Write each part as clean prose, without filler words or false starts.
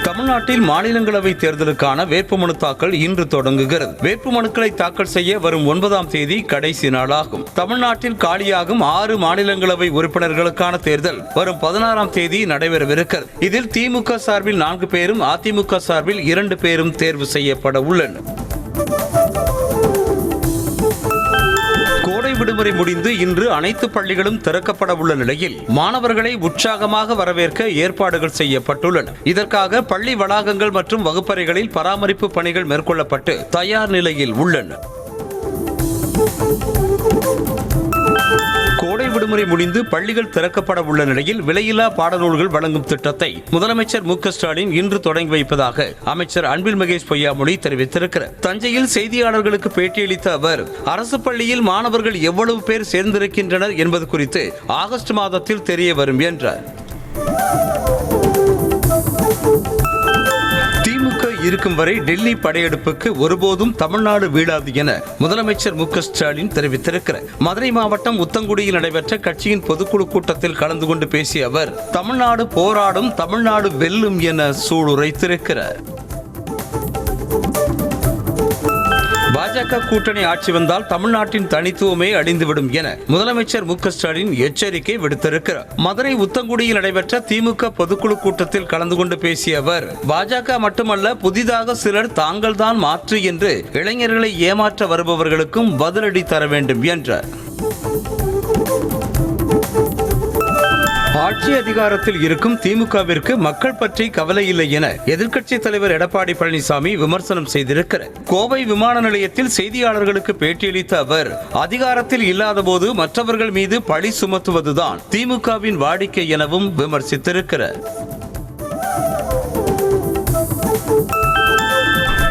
தமிழ்நாட்டில் மாநிலங்களவை தேர்தலுக்கான வேட்புமனு தாக்கல் இன்று தொடங்குகிறது. வேட்புமனுக்களை தாக்கல் செய்ய வரும் 9ஆம் தேதி கடைசி நாளாகும். தமிழ்நாட்டில் காலியாகும் 6 மாநிலங்களவை உறுப்பினர்களுக்கான தேர்தல் வரும் 16ஆம் தேதி நடைபெறவிருக்கிறது. இதில் திமுக சார்பில் 4 பேரும், அதிமுக சார்பில் 2 பேரும் தேர்வு செய்யப்பட உள்ளனர். கோடை விடுமுறை முடிந்து இன்று அனைத்து பள்ளிகளும் திறக்கப்பட உள்ள நிலையில் மாணவர்களை உற்சாகமாக வரவேற்க ஏற்பாடுகள் செய்யப்பட்டுள்ளன. இதற்காக பள்ளி வளாகங்கள் மற்றும் வகுப்பறைகளில் பராமரிப்பு பணிகள் மேற்கொள்ளப்பட்டு தயார் நிலையில் உள்ளன. கோடை விடுமுறை முடிந்து பள்ளிகள் திறக்கப்பட உள்ள நிலையில் விலையில்லா பாடநூல்கள் வழங்கும் திட்டத்தை முதலமைச்சர் மு.க.ஸ்டாலின் இன்று தொடங்கி வைப்பதாக அமைச்சர் அன்பில் மகேஷ் பொய்யாமொழி தெரிவித்திருக்கிறார். தஞ்சையில் செய்தியாளர்களுக்கு பேட்டியளித்த அவர், அரசு பள்ளியில் மாணவர்கள் எவ்வளவு பேர் சேர்ந்திருக்கின்றனர் என்பது குறித்து ஆகஸ்ட் மாதத்தில் தெரிய வரும் என்றார். திமுக இருக்கும் வரை டெல்லி படையெடுப்புக்கு ஒருபோதும் தமிழ்நாடு வீழாது என முதலமைச்சர் மு.க.ஸ்டாலின் தெரிவித்திருக்கிறார். மதுரை மாவட்டம் உத்தங்குடியில் நடைபெற்ற கட்சியின் பொதுக்குழு கூட்டத்தில் கலந்து கொண்டு பேசிய அவர், தமிழ்நாடு போராடும், தமிழ்நாடு வெல்லும் என சூளுரைத்திருக்கிறார். பாஜக கூட்டணி ஆட்சி வந்தால் தமிழ்நாட்டின் தனித்துவமே அழிந்துவிடும் என முதலமைச்சர் மு.க.ஸ்டாலின் எச்சரிக்கை விடுத்திருக்கிறார். மதுரை உத்தங்குடியில் நடைபெற்ற திமுக பொதுக்குழு கூட்டத்தில் கலந்து கொண்டு பேசிய அவர், பாஜக மட்டுமல்ல, புதிதாக சிலர் தாங்கள்தான் மாற்று என்று இளைஞர்களை ஏமாற்ற வருபவர்களுக்கும் பதிலடி தர வேண்டும் என்றார். ஆட்சி அதிகாரத்தில் இருக்கும் திமுகவிற்கு மக்கள் பற்றி கவலை இல்லை என எதிர்க்கட்சித் தலைவர் எடப்பாடி பழனிசாமி விமர்சனம் செய்திருக்கிறார். கோவை விமான நிலையத்தில் செய்தியாளர்களுக்கு பேட்டியளித்த அவர், அதிகாரத்தில் இல்லாத போது மற்றவர்கள் மீது பழி சுமத்துவதுதான் திமுகவின் வாடிக்கை எனவும் விமர்சித்திருக்கிறார்.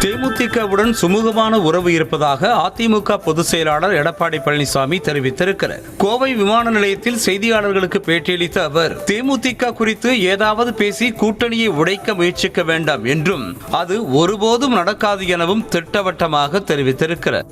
தேமுதிகவுடன் சுமூகமான உறவு இருப்பதாக அதிமுக பொதுச் செயலாளர் எடப்பாடி பழனிசாமி தெரிவித்திருக்கிறார். கோவை விமான நிலையத்தில் செய்தியாளர்களுக்கு பேட்டியளித்த அவர், தேமுதிக குறித்து ஏதாவது பேசி கூட்டணியை உடைக்க முயற்சிக்க வேண்டாம் என்றும் அது ஒருபோதும் நடக்காது எனவும் திட்டவட்டமாக தெரிவித்திருக்கிறார்.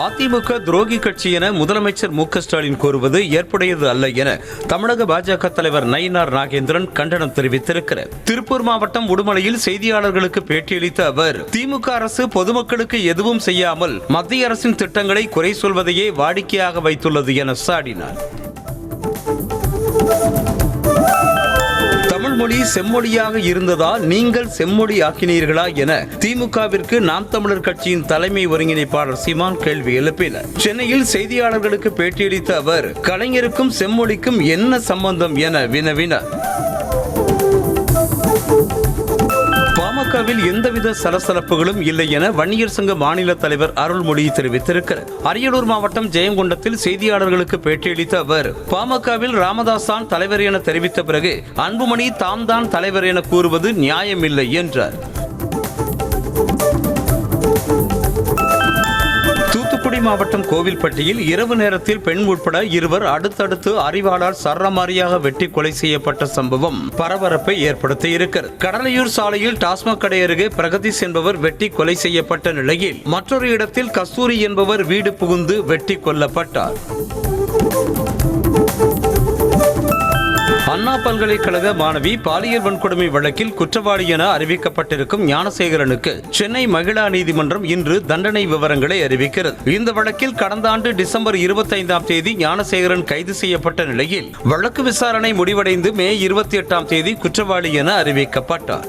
அதிமுக துரோகி கட்சி என முதலமைச்சர் மு.க.ஸ்டாலின் கூறுவது ஏற்புடையது அல்ல என தமிழக பாஜக தலைவர் நயினார் நாகேந்திரன் கண்டனம் தெரிவித்திருக்கிறார். திருப்பூர் மாவட்டம் உடுமலையில் செய்தியாளர்களுக்கு பேட்டியளித்த அவர், திமுக அரசு பொதுமக்களுக்கு எதுவும் செய்யாமல் மத்திய அரசின் திட்டங்களை குறை சொல்வதையே வாடிக்கையாக வைத்துள்ளது என சாடினார். தமிழ் மொழி செம்மொழியாக இருந்ததால் நீங்கள் செம்மொழி ஆக்கினீர்களா என திமுகவிற்கு நாம் தமிழர் கட்சியின் தலைமை ஒருங்கிணைப்பாளர் சீமான் கேள்வி எழுப்பினார். சென்னையில் செய்தியாளர்களுக்கு பேட்டியளித்த அவர், கலைஞருக்கும் செம்மொழிக்கும் என்ன சம்பந்தம் என வினவினார். பாமகவில் எந்தவித சலசலப்புகளும் இல்லை என வன்னியர் சங்க மாநில தலைவர் அருள்மொழி தெரிவித்திருக்கிறார். அரியலூர் மாவட்டம் ஜெயங்கொண்டத்தில் செய்தியாளர்களுக்கு பேட்டியளித்த அவர், பாமகவில் ராமதாஸ் தான் தலைவர் என தெரிவித்த பிறகு அன்புமணி தாம் தான் தலைவர் என கூறுவது நியாயமில்லை என்றார். தூத்துக்குடி மாவட்டம் கோவில்பட்டியில் இரவு நேரத்தில் பெண் உட்பட 2 அடுத்தடுத்து அறிவாளால் சரமாரியாக வெட்டி கொலை செய்யப்பட்ட சம்பவம் பரபரப்பை ஏற்படுத்தி இருக்கிறது. கடலையூர் சாலையில் டாஸ்மாக் கடை அருகே பிரகதீஷ் என்பவர் வெட்டி கொலை செய்யப்பட்ட நிலையில் மற்றொரு இடத்தில் கஸ்தூரி என்பவர் வீடு புகுந்து வெட்டி கொல்லப்பட்டார். அண்ணா பல்கலைக்கழக மாணவி பாலியல் வன்கொடுமை வழக்கில் குற்றவாளி என அறிவிக்கப்பட்டிருக்கும் ஞானசேகரனுக்கு சென்னை மகிழா நீதிமன்றம் இன்று தண்டனை விவரங்களை அறிவிக்கிறது. இந்த வழக்கில் கடந்த ஆண்டு டிசம்பர் 25ஆம் தேதி ஞானசேகரன் கைது செய்யப்பட்ட நிலையில் வழக்கு விசாரணை முடிவடைந்து மே 28ஆம் தேதி குற்றவாளி என அறிவிக்கப்பட்டார்.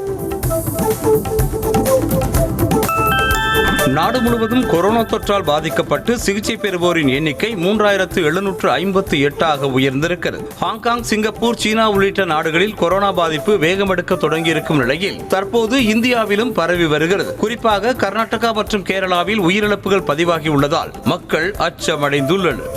நாடு முழுவதும் கொரோனா தொற்றால் பாதிக்கப்பட்டு சிகிச்சை பெறுவோரின் எண்ணிக்கை 3758 உயர்ந்திருக்கிறது. ஹாங்காங், சிங்கப்பூர், சீனா உள்ளிட்ட நாடுகளில் கொரோனா பாதிப்பு வேகமெடுக்க தொடங்கியிருக்கும் நிலையில் தற்போது இந்தியாவிலும் பரவி வருகிறது. குறிப்பாக கர்நாடகா மற்றும் கேரளாவில் உயிரிழப்புகள் பதிவாகியுள்ளதால் மக்கள் அச்சமடைந்துள்ளனர்.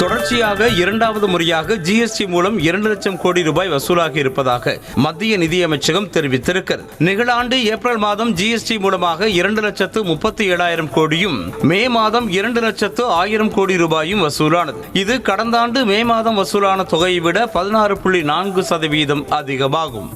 தொடர்ச்சியாக 2வது முறையாக ஜிஎஸ்டி மூலம் 2 லட்சம் கோடி ரூபாய் வசூலாகி இருப்பதாக மத்திய நிதியமைச்சகம் தெரிவித்திருக்கிறது. நிகழாண்டு ஏப்ரல் மாதம் ஜிஎஸ்டி மூலமாக 2,37,000 கோடியும், மே மாதம் 2,00,000 கோடி ரூபாயும் வசூலானது. இது கடந்த ஆண்டு மே மாதம் வசூலான தொகையை விட 16.4% அதிகமாகும்.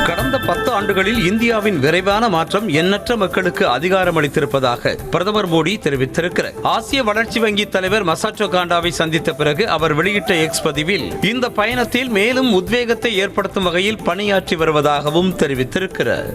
கடந்த 10 ஆண்டுகளில் இந்தியாவின் விரைவான மாற்றம் எண்ணற்ற மக்களுக்கு அதிகாரம் அளித்திருப்பதாக பிரதமர் மோடி தெரிவித்திருக்கிறார். ஆசிய வளர்ச்சி வங்கி தலைவர் மசாட்டோ காண்டாவை சந்தித்த பிறகு அவர் வெளியிட்ட எக்ஸ் பதிவில் இந்த பயணத்தில் மேலும் உத்வேகத்தை ஏற்படுத்தும் வகையில் பணியாற்றி வருவதாகவும் தெரிவித்திருக்கிறார்.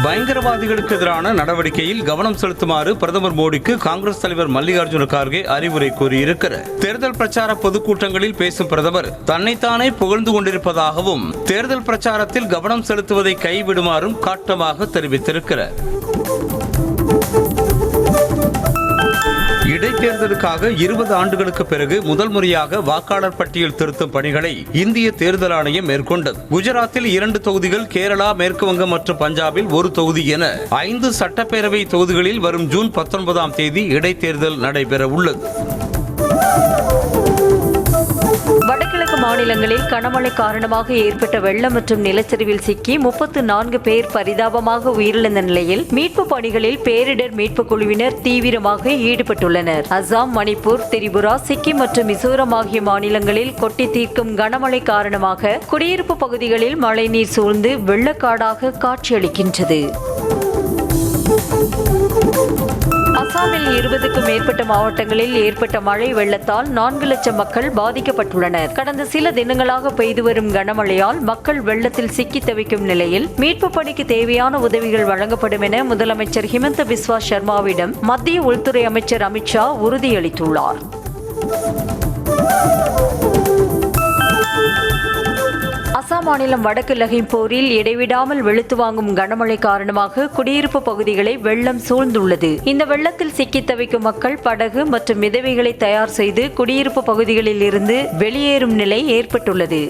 பயங்கரவாதிகளுக்கு எதிரான நடவடிக்கையில் கவனம் செலுத்துமாறு பிரதமர் மோடிக்கு காங்கிரஸ் தலைவர் மல்லிகார்ஜுன கார்கே அறிவுரை கூறியிருக்கிறார். தேர்தல் பிரச்சார பொதுக்கூட்டங்களில் பேசும் பிரதமர் தன்னைத்தானே புகழ்ந்து கொண்டிருப்பதாகவும் தேர்தல் பிரச்சாரத்தில் கவனம் செலுத்துவதை கைவிடுமாறும் காட்டமாக தெரிவித்திருக்கிறார். இடைத்தேர்தலுக்காக 20 ஆண்டுகளுக்கு பிறகு முதல் முறையாக வாக்காளர் பட்டியல் திருத்தும் பணிகளை இந்திய தேர்தல் ஆணையம் மேற்கொண்டது. குஜராத்தில் 2 தொகுதிகள், கேரளா, மேற்கு வங்கம் மற்றும் பஞ்சாபில் 1 தொகுதி என 5 சட்டப்பேரவை தொகுதிகளில் வரும் ஜூன் 19ஆம் தேதி இடைத்தேர்தல் நடைபெற உள்ளது. வடகிழக்கு மாநிலங்களில் கனமழை காரணமாக ஏற்பட்ட வெள்ளம் மற்றும் நிலச்சரிவில் சிக்கி 34 பேர் பரிதாபமாக உயிரிழந்த நிலையில் மீட்பு பணிகளில் பேரிடர் மீட்பு குழுவினர் தீவிரமாக ஈடுபட்டுள்ளனர். அசாம், மணிப்பூர், திரிபுரா, சிக்கிம் மற்றும் மிசோரம் ஆகிய மாநிலங்களில் கொட்டி தீர்க்கும் கனமழை காரணமாக குடியிருப்பு பகுதிகளில் மழைநீர் சூழ்ந்து வெள்ளக்காடாக காட்சியளிக்கின்றது. அசாமில் 20க்கும் மேற்பட்ட மாவட்டங்களில் ஏற்பட்ட மழை வெள்ளத்தால் 4 லட்சம் மக்கள் பாதிக்கப்பட்டுள்ளனர். கடந்த சில தினங்களாக பெய்து வரும் கனமழையால் மக்கள் வெள்ளத்தில் சிக்கி தவிக்கும் நிலையில் மீட்பு பணிக்கு தேவையான உதவிகள் வழங்கப்படும் என முதலமைச்சர் ஹிமந்த பிஸ்வா சர்மாவிடம் மத்திய உள்துறை அமைச்சர் அமித்ஷா உறுதியளித்துள்ளார். அசாம் மாநிலம் வடக்கு லகிம்பூரில் இடைவிடாமல் வெளுத்து வாங்கும் கனமழை காரணமாக குடியிருப்பு பகுதிகளை வெள்ளம் சூழ்ந்துள்ளது. இந்த வெள்ளத்தில் சிக்கி தவிக்கும் மக்கள் படகு மற்றும் மிதவைகளை தயார் செய்து குடியிருப்பு பகுதிகளில் இருந்து வெளியேறும் நிலை ஏற்பட்டுள்ளது.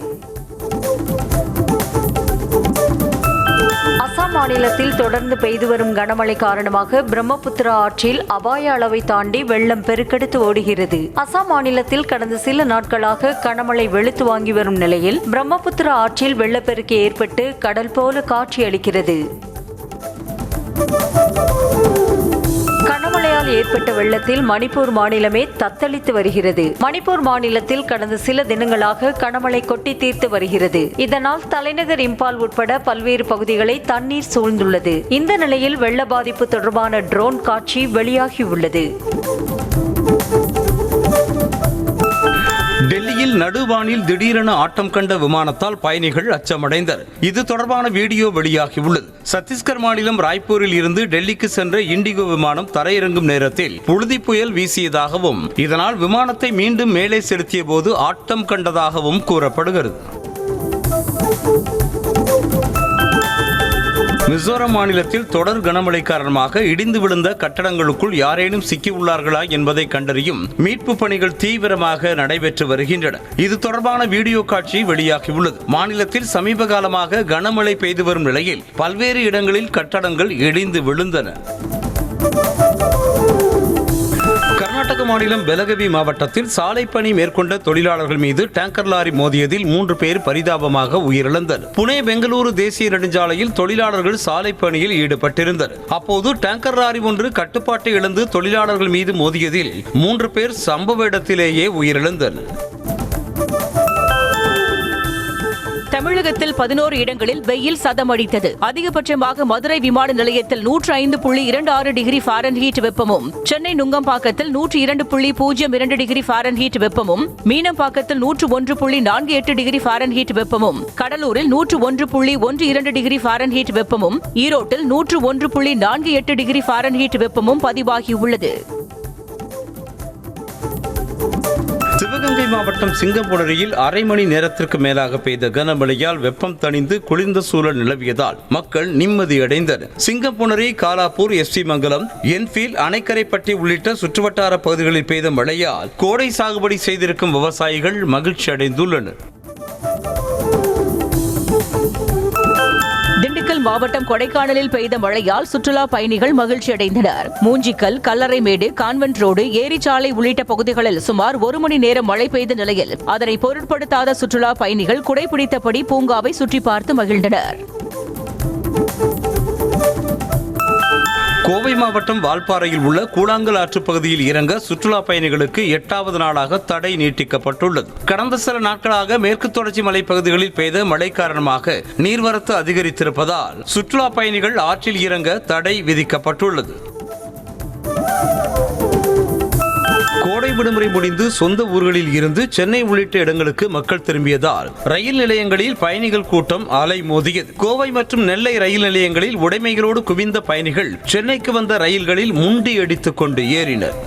அசாம் மாநிலத்தில் தொடர்ந்து பெய்து வரும் கனமழை காரணமாக பிரம்மபுத்திரா ஆற்றில் அபாய அளவை தாண்டி வெள்ளம் பெருக்கெடுத்து ஓடுகிறது. அசாம் மாநிலத்தில் கடந்த சில நாட்களாக கனமழை வெளுத்து வாங்கி வரும் நிலையில் பிரம்மபுத்திரா ஆற்றில் வெள்ளப்பெருக்கு ஏற்பட்டு கடல் போல காட்சியளிக்கிறது. கனமழையால் ஏற்பட்ட வெள்ளத்தில் மணிப்பூர் மாநிலமே தத்தளித்து வருகிறது. மணிப்பூர் மாநிலத்தில் கடந்த சில தினங்களாக கனமழை கொட்டி தீர்த்து வருகிறது. இதனால் தலைநகர் இம்பால் உட்பட பல்வேறு பகுதிகளை தண்ணீர் சூழ்ந்துள்ளது. இந்த நிலையில் வெள்ள பாதிப்பு தொடர்பான ட்ரோன் காட்சி வெளியாகியுள்ளது. டெல்லியில் நடுவானில் திடீரென ஆட்டம் கண்ட விமானத்தால் பயணிகள் அச்சமடைந்தனர். இது தொடர்பான வீடியோ வெளியாகியுள்ளது. சத்தீஸ்கர் மாநிலம் ராய்ப்பூரில் இருந்து டெல்லிக்கு சென்ற இண்டிகோ விமானம் தரையிறங்கும் நேரத்தில் புழுதி புயல் வீசியதாகவும் இதனால் விமானத்தை மீண்டும் மேலே செலுத்திய போது ஆட்டம் கண்டதாகவும் கூறப்படுகிறது. மிசோரம் மாநிலத்தில் தொடர் கனமழை காரணமாக இடிந்து விழுந்த கட்டடங்களுக்குள் யாரேனும் சிக்கியுள்ளார்களா என்பதை கண்டறியும் மீட்பு பணிகள் தீவிரமாக நடைபெற்று வருகின்றன. இது தொடர்பான வீடியோ காட்சி வெளியாகியுள்ளது. மாநிலத்தில் சமீப காலமாக கனமழை பெய்து வரும் நிலையில் பல்வேறு இடங்களில் கட்டடங்கள் இடிந்து விழுந்தன. கர்நாடக மாநிலம் பெலகவி மாவட்டத்தில் சாலை பணி மேற்கொண்ட தொழிலாளர்கள் மீது டேங்கர் லாரி மோதியதில் 3 பேர் பரிதாபமாக உயிரிழந்தனர். புனே பெங்களூரு தேசிய நெடுஞ்சாலையில் தொழிலாளர்கள் சாலை பணியில் ஈடுபட்டிருந்தனர். அப்போது டேங்கர் லாரி ஒன்று கட்டுப்பாட்டை இழந்து தொழிலாளர்கள் மீது மோதியதில் 3 பேர் சம்பவ இடத்திலேயே உயிரிழந்தனர். தமிழகத்தில் 11 இடங்களில் வெயில் சதமடித்தது. அதிகபட்சமாக மதுரை விமான நிலையத்தில் 105.26 டிகிரி ஃபாரன்ஹீட் வெப்பமும், சென்னை நுங்கம்பாக்கத்தில் 102.02 டிகிரி ஃபாரன்ஹீட் வெப்பமும், மீனம்பாக்கத்தில் 101.48 டிகிரி ஃபாரன்ஹீட் வெப்பமும், கடலூரில் 101.12 டிகிரி ஃபாரன்ஹீட் வெப்பமும், ஈரோட்டில் 101.48 டிகிரி ஃபாரன்ஹீட் வெப்பமும் பதிவாகியுள்ளது. சிவகங்கை மாவட்டம் சிங்கம்புணரியில் அரை மணி நேரத்திற்கு மேலாக பெய்த கனமழையால் வெப்பம் தணிந்து குளிர்ந்த சூழல் நிலவியதால் மக்கள் நிம்மதியடைந்தனர். சிங்கம்புணரி, காலாப்பூர், எஸ்வி மங்கலம், என்ஃபீல்ட், அணைக்கரைப்பட்டி உள்ளிட்ட சுற்றுவட்டார பகுதிகளில் பெய்த மழையால் கோடை சாகுபடி செய்திருக்கும் விவசாயிகள் மகிழ்ச்சி அடைந்துள்ளனர். திண்டுக்கல் மாவட்டம் கொடைக்கானலில் பெய்த மழையால் சுற்றுலா பயணிகள் மகிழ்ச்சி அடைந்தனர். மூஞ்சிக்கல், கல்லறைமேடு, கான்வென்ட் ரோடு, ஏரிச்சாலை உள்ளிட்ட பகுதிகளில் சுமார் 1 மணி நேரம் மழை பெய்த நிலையில் அதனை பொருட்படுத்தாத சுற்றுலா பயணிகள் குடைபிடித்தபடி பூங்காவை சுற்றி பார்த்து மகிழ்ந்தனர். கோவை மாவட்டம் வால்பாறையில் உள்ள கூழாங்கல் ஆற்று பகுதியில் இறங்க சுற்றுலா பயணிகளுக்கு 8வது நாளாக தடை நீட்டிக்கப்பட்டுள்ளது. கடந்த சில நாட்களாக மேற்கு தொடர்ச்சி மலைப்பகுதிகளில் பெய்த மழை காரணமாக நீர்வரத்து அதிகரித்திருப்பதால் சுற்றுலா பயணிகள் ஆற்றில் இறங்க தடை விதிக்கப்பட்டுள்ளது. கோடை விடுமுறை முடிந்து சொந்த ஊர்களில் இருந்து சென்னை உள்ளிட்ட இடங்களுக்கு மக்கள் திரும்பியதால் ரயில் நிலையங்களில் பயணிகள் கூட்டம் அலை மோதியது. கோவை மற்றும் நெல்லை ரயில் நிலையங்களில் உடைமைகளோடு குவிந்த பயணிகள் சென்னைக்கு வந்த ரயில்களில் முண்டி அடித்துக் கொண்டு ஏறினர்.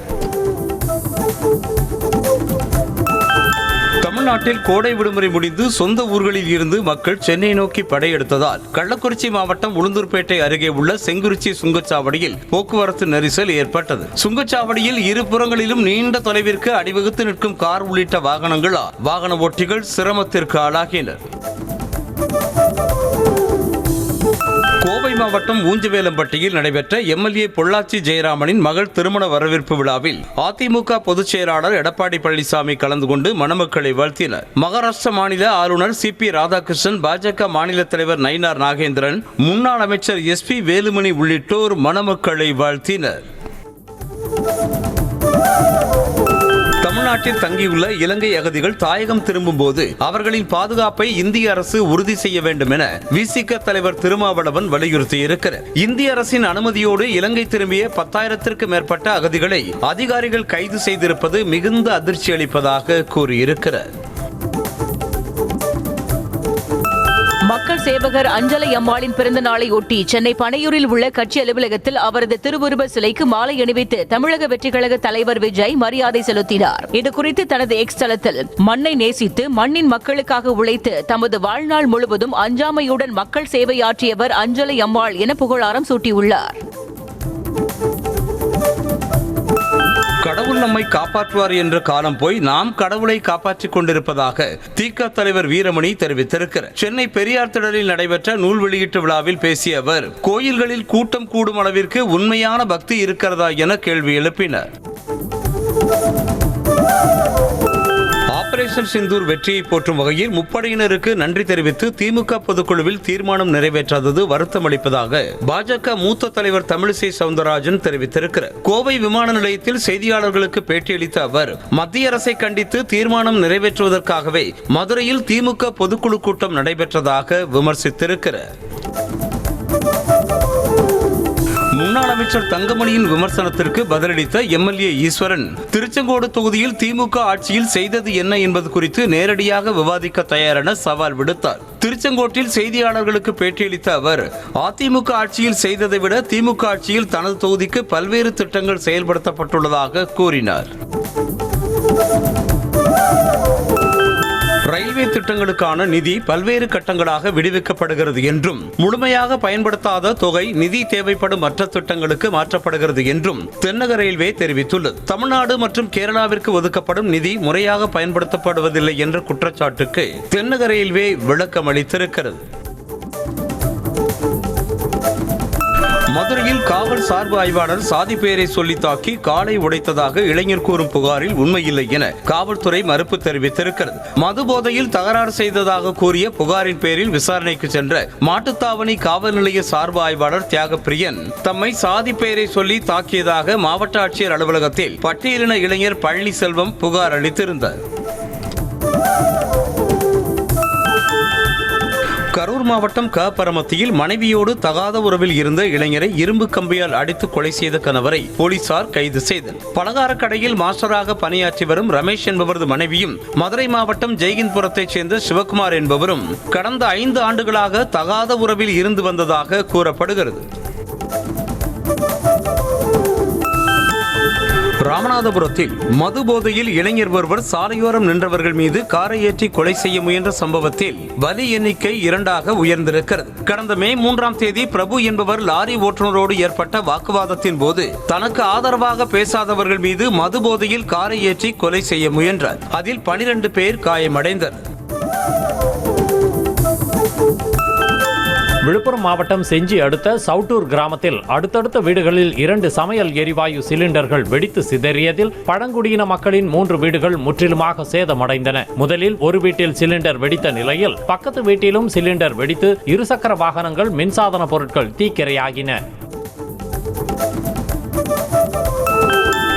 தமிழ்நாட்டில் கோடை விடுமுறை முடிந்து சொந்த ஊர்களில் இருந்து மக்கள் சென்னை நோக்கி படையெடுத்ததால் கள்ளக்குறிச்சி மாவட்டம் உளுந்தூர்பேட்டை அருகே உள்ள செங்குறிச்சி சுங்கச்சாவடியில் போக்குவரத்து நெரிசல் ஏற்பட்டது. சுங்கச்சாவடியில் இருபுறங்களிலும் நீண்ட தொலைவிற்கு அணிவகுத்து நிற்கும் கார் உள்ளிட்ட வாகனங்களால் வாகன ஓட்டிகள் சிரமத்திற்கு ஆளாகினர். கோவை மாவட்டம் ஊஞ்சவேலம்பட்டியில் நடைபெற்ற எம்எல்ஏ பொள்ளாச்சி ஜெயராமனின் மகள் திருமண வரவேற்பு விழாவில் அதிமுக பொதுச் செயலாளர் எடப்பாடி பழனிசாமி கலந்து கொண்டு மணமக்களை வாழ்த்தினர். மகாராஷ்டிர மாநில ஆளுநர் சிபி ராதாகிருஷ்ணன், பாஜக மாநில தலைவர் நயினார் நாகேந்திரன், முன்னாள் அமைச்சர் எஸ்பி வேலுமணி உள்ளிட்டோர் மணமக்களை வாழ்த்தினர். தமிழ்நாட்டில் தங்கியுள்ள இலங்கை அகதிகள் தாயகம் திரும்பும் போது அவர்களின் பாதுகாப்பை இந்திய அரசு உறுதி செய்ய வேண்டும் என விசிக தலைவர் திருமாவளவன் வலியுறுத்தியிருக்கிறார். இந்திய அரசின் அனுமதியோடு இலங்கை திரும்பிய 10,000த்திற்கு மேற்பட்ட அகதிகளை அதிகாரிகள் கைது செய்திருப்பது மிகுந்த அதிர்ச்சி அளிப்பதாக கூறியிருக்கிறார். மக்கள் சேவகர் அஞ்சலை அம்மாளின் பிறந்த நாளை ஒட்டி சென்னை பனையூரில் உள்ள கட்சி அலுவலகத்தில் அவரது திருவுருவ சிலைக்கு மாலை அணிவித்து தமிழக வெற்றிக் கழக தலைவர் விஜய் மரியாதை செலுத்தினார். இதுகுறித்து தனது எக்ஸ் தளத்தில் மண்ணை நேசித்து மண்ணின் மக்களுக்காக உழைத்து தமது வாழ்நாள் முழுவதும் அஞ்சாமையுடன் மக்கள் சேவையாற்றியவர் அஞ்சலை அம்மாள் என புகழாரம் சூட்டியுள்ளார். கடவுள் நம்மை காப்பாற்றுவார் என்ற காலம் போய் நாம் கடவுளை காப்பாற்றிக் கொண்டிருப்பதாக திக தலைவர் வீரமணி தெரிவித்திருக்கிறார். சென்னை பெரியார் திடலில் நடைபெற்ற நூல் வெளியீட்டு விழாவில் பேசிய அவர், கோயில்களில் கூட்டம் கூடும் அளவிற்கு உண்மையான பக்தி இருக்கிறதா என கேள்வி எழுப்பினார். ஆபரேஷன் சிந்தூர் வெற்றியை போற்றும் வகையில் முப்படையினருக்கு நன்றி தெரிவித்து திமுக பொதுக்குழுவில் தீர்மானம் நிறைவேற்றாதது வருத்தம் அளிப்பதாக பாஜக மூத்த தலைவர் தமிழிசை சவுந்தரராஜன் தெரிவித்திருக்கிறார். கோவை விமான நிலையத்தில் செய்தியாளர்களுக்கு பேட்டியளித்த அவர், மத்திய அரசை கண்டித்து தீர்மானம் நிறைவேற்றுவதற்காகவே மதுரையில் திமுக பொதுக்குழு கூட்டம் நடைபெற்றதாக விமர்சித்திருக்கிறார். முன்னாள் அமைச்சர் தங்கமணியின் விமர்சனத்திற்கு பதிலளித்த எம்எல்ஏ ஈஸ்வரன், திருச்செங்கோடு தொகுதியில் திமுக ஆட்சியில் செய்தது என்ன என்பது குறித்து நேரடியாக விவாதிக்க தயாரென சவால் விடுத்தார். திருச்செங்கோட்டில் செய்தியாளர்களுக்கு பேட்டியளித்த அவர், அதிமுக ஆட்சியில் செய்ததை விட திமுக ஆட்சியில் தனது தொகுதிக்கு பல்வேறு திட்டங்கள் செயல்படுத்தப்பட்டுள்ளதாக கூறினார். ரயில்வே திட்டங்களுக்கான நிதி பல்வேறு கட்டங்களாக விடுவிக்கப்படுகிறது என்றும் முழுமையாக பயன்படுத்தாத தொகை நிதி தேவைப்படும் மற்ற திட்டங்களுக்கு மாற்றப்படுகிறது என்றும் தென்னக ரயில்வே தெரிவித்துள்ளது. தமிழ்நாடு மற்றும் கேரளாவிற்கு ஒதுக்கப்படும் நிதி முறையாக பயன்படுத்தப்படுவதில்லை என்ற குற்றச்சாட்டுக்கு தென்னக ரயில்வே விளக்கம் அளித்திருக்கிறது. மதுரையில் காவல் சார்பு ஆய்வாளர் சாதி பெயரை சொல்லி தாக்கி காலை உடைத்ததாக இளைஞர் கூறும் புகாரில் உண்மையில்லை என காவல்துறை மறுப்பு தெரிவித்திருக்கிறது. மது போதையில் தகராறு செய்ததாக கூறிய புகாரின் பேரில் விசாரணைக்கு சென்ற மாட்டுத்தாவணி காவல் நிலைய சார்பு ஆய்வாளர் தியாகப்பிரியன் தம்மை சாதி பெயரை சொல்லி தாக்கியதாக மாவட்ட ஆட்சியர் அலுவலகத்தில் பட்டியலின இளைஞர் பழனிசெல்வம் புகார் அளித்திருந்தார். கரூர் மாவட்டம் பரமத்தியில் மனைவியோடு தகாத உறவில் இருந்த இளைஞரை இரும்பு கம்பியால் அடித்து கொலை செய்த கணவரை போலீசார் கைது செய்தனர். பலகார கடையில் மாஸ்டராக பணியாற்றி வரும் ரமேஷ் என்பவரது மனைவியும் மதுரை மாவட்டம் ஜெய்கின்புரத்தைச் சேர்ந்த சிவகுமார் என்பவரும் கடந்த 5 ஆண்டுகளாக தகாத உறவில் இருந்து வந்ததாக கூறப்படுகிறது. ராமநாதபுரத்தில் மது போதையில் இளைஞர் ஒருவர் சாலையோரம் நின்றவர்கள் மீது காரை ஏற்றி கொலை செய்ய முயன்ற சம்பவத்தில் பலி எண்ணிக்கை 2ஆக உயர்ந்திருக்கிறது. கடந்த மே 3ஆம் தேதி பிரபு என்பவர் லாரி ஓட்டுநரோடு ஏற்பட்ட வாக்குவாதத்தின் போது தனக்கு ஆதரவாக பேசாதவர்கள் மீது மது போதையில் காரை ஏற்றி கொலை செய்ய முயன்றார். அதில் 12 பேர் காயமடைந்தனர். விழுப்புரம் மாவட்டம் செஞ்சி அடுத்த சவுட்டூர் கிராமத்தில் அடுத்தடுத்த வீடுகளில் 2 சமையல் எரிவாயு சிலிண்டர்கள் வெடித்து சிதறியதில் பழங்குடியின மக்களின் 3 வீடுகள் முற்றிலுமாக சேதமடைந்தன. முதலில் ஒரு வீட்டில் சிலிண்டர் வெடித்த நிலையில் பக்கத்து வீட்டிலும் சிலிண்டர் வெடித்து இருசக்கர வாகனங்கள், மின்சாதன பொருட்கள் தீக்கிரையாகின.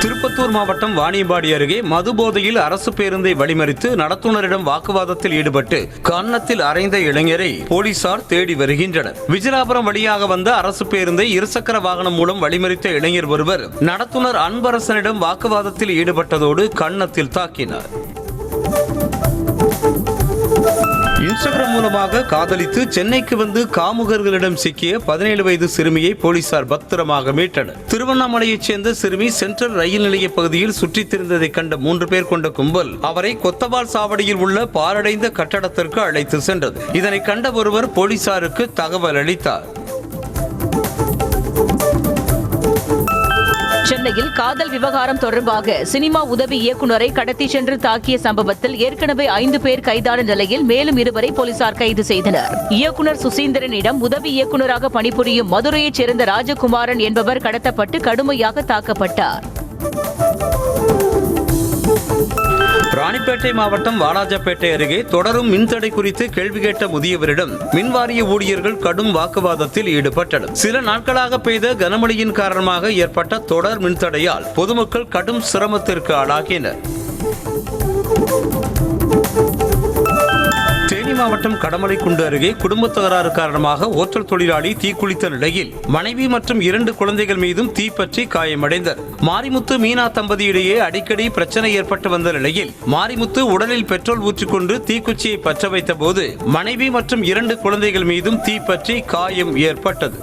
திருப்பத்தூர் மாவட்டம் வாணியம்பாடி அருகே மது போதையில் அரசு பேருந்தை வழிமறித்து நடத்துனரிடம் வாக்குவாதத்தில் ஈடுபட்டு கன்னத்தில் அறைந்த இளைஞரை போலீசார் தேடி வருகின்றனர். விஜயபுரம் வழியாக வந்த அரசு பேருந்தை இருசக்கர வாகனம் மூலம் வழிமறித்த இளைஞர் ஒருவர் நடத்துனர் அன்பரசனிடம் வாக்குவாதத்தில் ஈடுபட்டதோடு கன்னத்தில் தாக்கினார். இன்ஸ்டாகிராம் மூலமாக காதலித்து சென்னைக்கு வந்து காமுகர்களிடம் சிக்கிய 17 வயது சிறுமியை போலீசார் பத்திரமாக மீட்டனர். திருவண்ணாமலையைச் சேர்ந்த சிறுமி சென்ட்ரல் ரயில் நிலைய பகுதியில் சுற்றித் திரிந்ததை கண்ட 3 பேர் கொண்ட கும்பல் அவரை கொத்தவால் சாவடியில் உள்ள பாழடைந்த கட்டடத்திற்கு அழைத்து சென்றது. இதனை கண்ட ஒருவர் போலீசாருக்கு தகவல் அளித்தார். சென்னையில் காதல் விவகாரம் தொடர்பாக சினிமா உதவி இயக்குநரை கடத்தி சென்று தாக்கிய சம்பவத்தில் ஏற்கனவே 5 பேர் கைதான நிலையில் மேலும் 2 போலீசார் கைது செய்தனர். இயக்குநர் சுசீந்திரனிடம் உதவி இயக்குநராக பணிபுரியும் மதுரையைச் சேர்ந்த ராஜகுமாரன் என்பவர் கடத்தப்பட்டு கடுமையாக தாக்கப்பட்டார். ராணிப்பேட்டை மாவட்டம் வாலாஜாப்பேட்டை அருகே தொடரும் மின்தடை குறித்து கேள்வி கேட்ட முதியவரிடம் மின்வாரிய ஊழியர்கள் கடும் வாக்குவாதத்தில் ஈடுபட்டனர். சில நாட்களாக பெய்த கனமழையின் காரணமாக ஏற்பட்ட தொடர் மின்தடையால் பொதுமக்கள் கடும் சிரமத்திற்கு ஆளாகினர். தேனி மாவட்டம் கடமலைக்குண்டு அருகே குடும்ப தகராறு காரணமாக ஓட்டல் தொழிலாளி தீக்குளித்த நிலையில் மனைவி மற்றும் 2 குழந்தைகள் மீதும் தீப்பற்றி காயமடைந்தனர். மாரிமுத்து மீனா தம்பதியிடையே அடிக்கடி பிரச்சனை ஏற்பட்டு வந்த நிலையில் மாரிமுத்து உடலில் பெட்ரோல் ஊற்றிக்கொண்டு தீக்குச்சியை பற்ற வைத்த போது மனைவி மற்றும் 2 குழந்தைகள் மீதும் தீப்பற்றி காயம் ஏற்பட்டது.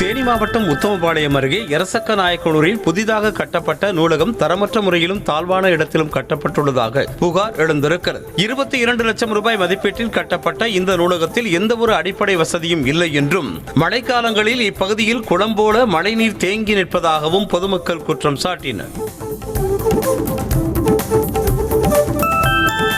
தேனி மாவட்டம் உத்தமபாளையம் அருகே எரசக்க நாயக்கனூரில் புதிதாக கட்டப்பட்ட நூலகம் தரமற்ற முறையிலும் தாழ்வான இடத்திலும் கட்டப்பட்டுள்ளதாக புகார் எழுந்திருக்கிறது. 22 லட்சம் ரூபாய் மதிப்பீட்டில் கட்டப்பட்ட இந்த நூலகத்தில் எந்த ஒரு அடிப்படை வசதியும் இல்லை என்றும் மழைக்காலங்களில் இப்பகுதியில் குளம் போல மழைநீர் தேங்கி நிற்பதாகவும் பொதுமக்கள் குற்றம் சாட்டினர்.